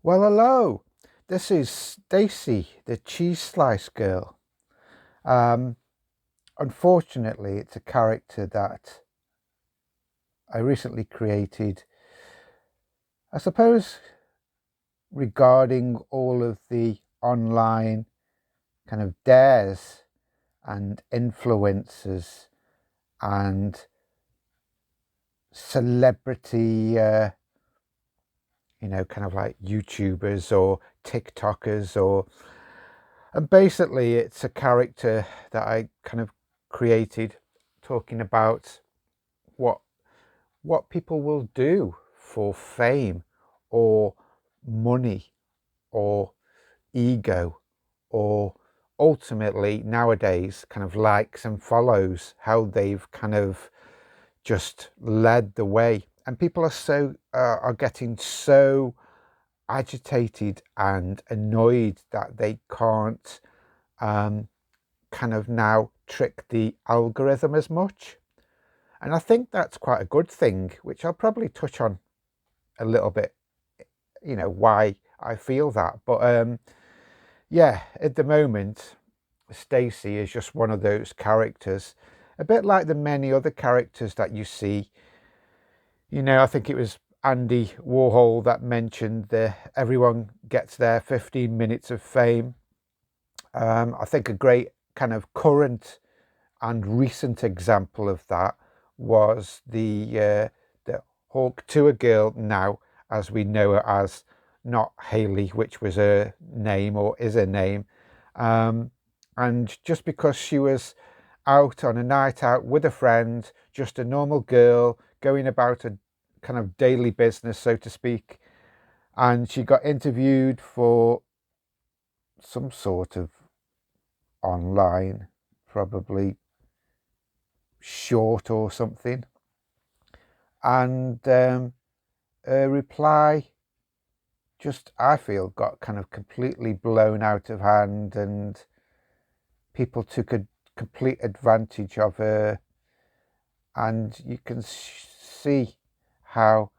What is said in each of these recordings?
Well, hello. This is Stacey, the cheese slice girl. Um, Unfortunately, it's a character that I recently created, I suppose, regarding all of the online kind of dares and influencers and celebrity, kind of like YouTubers or TikTokers and basically, it's a character that I kind of created, talking about what what people will do for fame or money or ego or ultimately nowadays kind of likes and follows, how they've kind of just led the way. And people are getting so agitated and annoyed that they can't um, kind of now trick the algorithm as much. And I think that's quite a good thing, which I'll probably touch on a little bit, why I feel that. But yeah, at the moment, Stacey is just one of those characters, a bit like the many other characters that you see. I think it was Andy Warhol that mentioned the everyone gets their 15 minutes of fame. I think a great kind of current and recent example of that was the Hawk Tour girl, now as we know her as, not Haley, which was her name or is her name. And just because she was out on a night out with a friend, just a normal girl going about a kind of daily business, so to speak, and she got interviewed for some sort of online, probably short or something, and her reply just, I feel, got kind of completely blown out of hand, and people took a complete advantage of her. And you can see how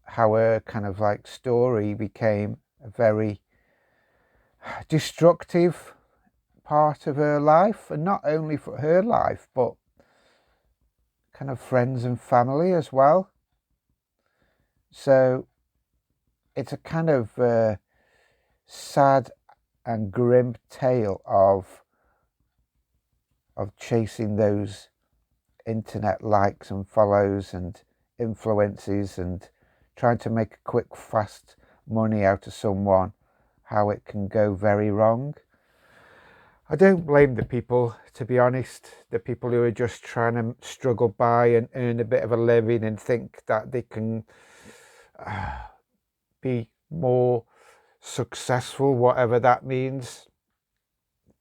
her kind of like story became a very destructive part of her life, and not only for her life but kind of friends and family as well. So it's a kind of sad and grim tale of chasing those internet likes and follows and influences, and trying to make a quick fast money out of someone, how it can go very wrong. I don't blame the people, to be honest, the people who are just trying to struggle by and earn a bit of a living and think that they can be more successful, whatever that means.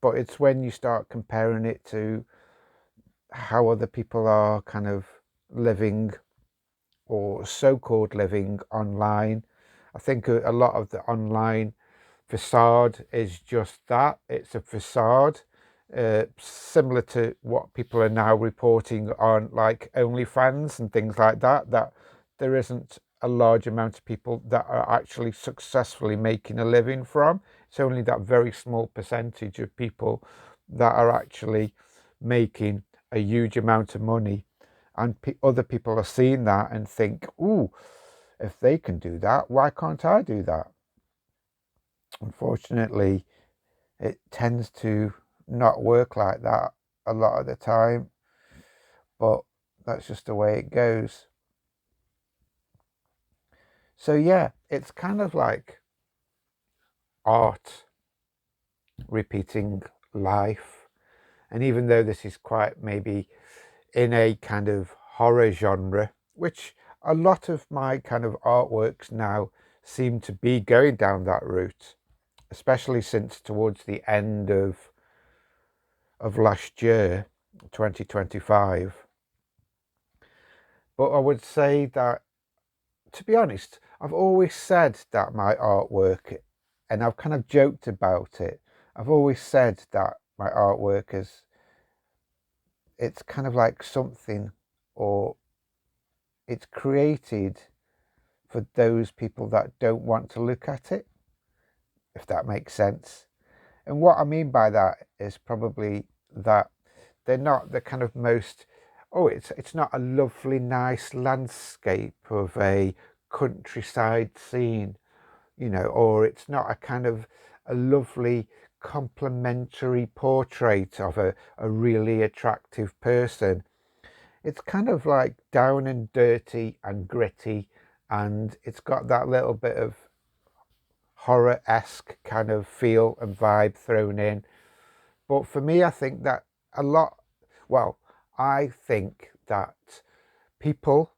But it's when you start comparing it to how other people are kind of living, or so-called living online. I think a lot of the online facade is just that. It's a facade, similar to what people are now reporting on, like OnlyFans and things like that, that there isn't a large amount of people that are actually successfully making a living from. It's only that very small percentage of people that are actually making a huge amount of money. And other people are seeing that and think, ooh, if they can do that, why can't I do that? Unfortunately, it tends to not work like that a lot of the time, but that's just the way it goes. So yeah, it's kind of like art repeating life. And even though this is quite maybe in a kind of horror genre, which a lot of my kind of artworks now seem to be going down that route, especially since towards the end of last year, 2025. But I would say that, to be honest, I've always said that my artwork, and I've kind of joked about it, I've always said that my artwork is, it's kind of like something, or it's created for those people that don't want to look at it, if that makes sense. And what I mean by that is probably that they're not the kind of most, it's not a lovely, nice landscape of a countryside scene, or it's not a kind of a lovely complimentary portrait of a really attractive person. It's kind of like down and dirty and gritty, and it's got that little bit of horror-esque kind of feel and vibe thrown in. But for me, I think that I think that people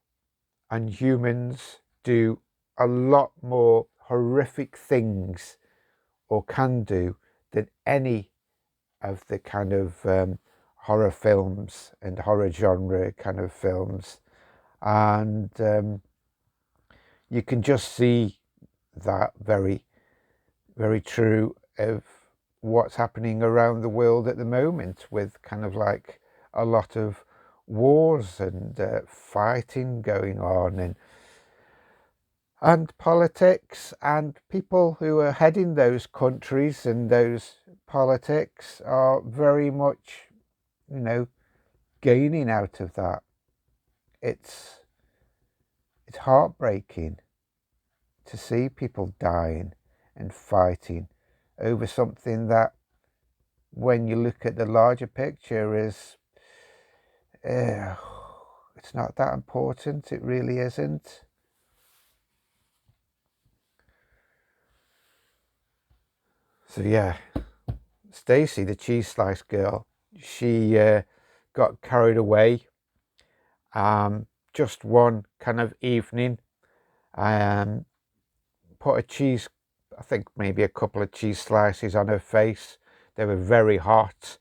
and humans do a lot more horrific things, or can do, than any of the kind of horror films and horror genre kind of films. And you can just see that very, very true of what's happening around the world at the moment, with kind of like a lot of wars and fighting going on, and politics, and people who are heading those countries and those politics are very much, gaining out of that. It's heartbreaking to see people dying and fighting over something that, when you look at the larger picture, is it's not that important. It really isn't. So yeah, Stacey, the cheese slice girl, she got carried away. Just one kind of evening, put I think maybe a couple of cheese slices on her face. They were very hot.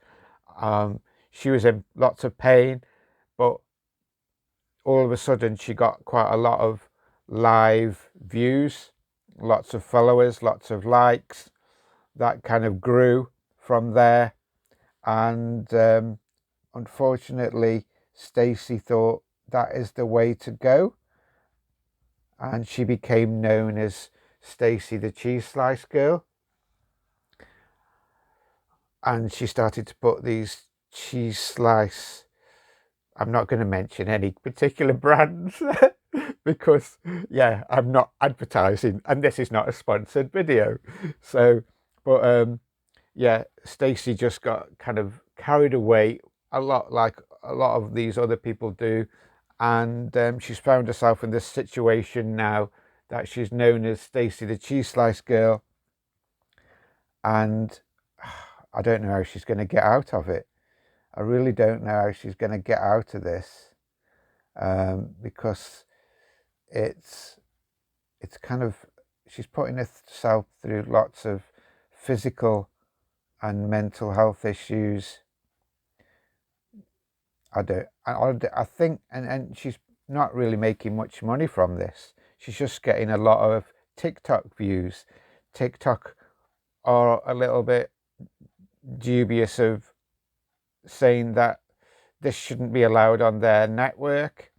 She was in lots of pain, but all of a sudden she got quite a lot of live views, lots of followers, lots of likes. That kind of grew from there. And unfortunately, Stacey thought that is the way to go. And she became known as Stacey the cheese slice girl. And she started to put these cheese slice, I'm not going to mention any particular brands because, I'm not advertising, and this is not a sponsored video. So, but Stacey just got kind of carried away a lot, like a lot of these other people do. And she's found herself in this situation now that she's known as Stacey the cheese slice girl. And I don't know how she's going to get out of it. I really don't know how she's going to get out of this, because it's kind of, she's putting herself through lots of physical and mental health issues. I think, and she's not really making much money from this. She's just getting a lot of TikTok views. TikTok are a little bit dubious of saying that this shouldn't be allowed on their network.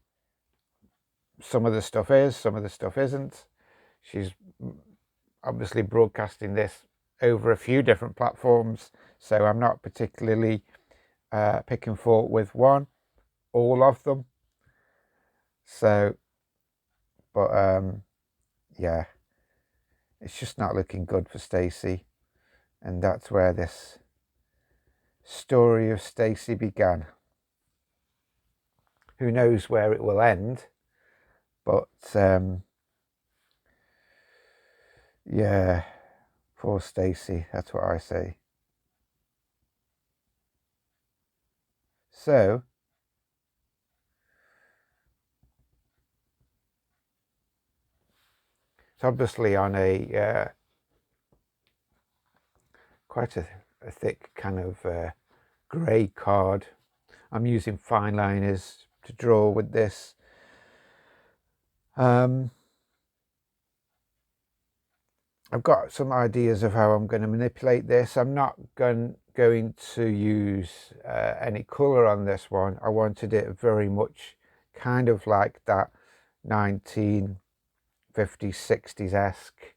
Some of the stuff is, some of the stuff isn't. She's obviously broadcasting this over a few different platforms, so I'm not particularly picking fault with all of them. So, but it's just not looking good for Stacey, and that's where this story of Stacey began. Who knows where it will end, but poor Stacey, that's what I say. So it's obviously on a quite a thick kind of grey card. I'm using fine liners to draw with this. I've got some ideas of how I'm going to manipulate this. I'm not going to use any colour on this one. I wanted it very much kind of like that 1950s 50s, 60s-esque,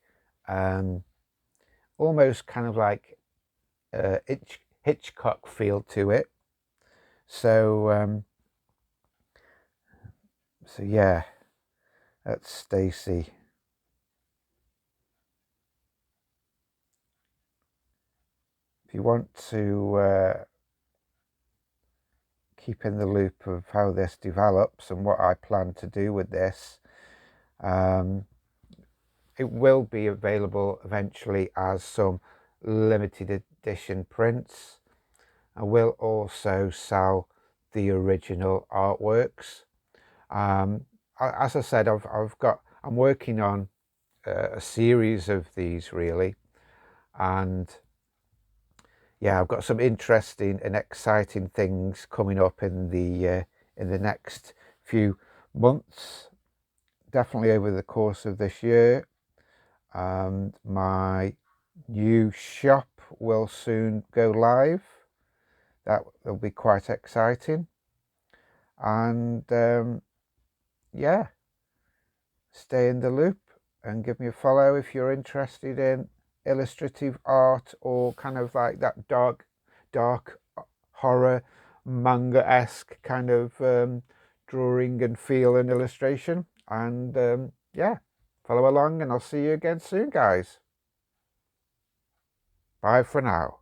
almost kind of like Hitchcock feel to it. So so yeah, that's Stacey. If you want to keep in the loop of how this develops and what I plan to do with this, it will be available eventually as some limited edition prints. I will also sell the original artworks. As I said, I'm working on a series of these really, and yeah, I've got some interesting and exciting things coming up in the next few months, definitely over the course of this year. My new shop will soon go live. That will be quite exciting. And yeah, stay in the loop and give me a follow if you're interested in illustrative art or kind of like that dark horror manga-esque kind of drawing and feel and illustration. And yeah, follow along, and I'll see you again soon, guys. Bye for now.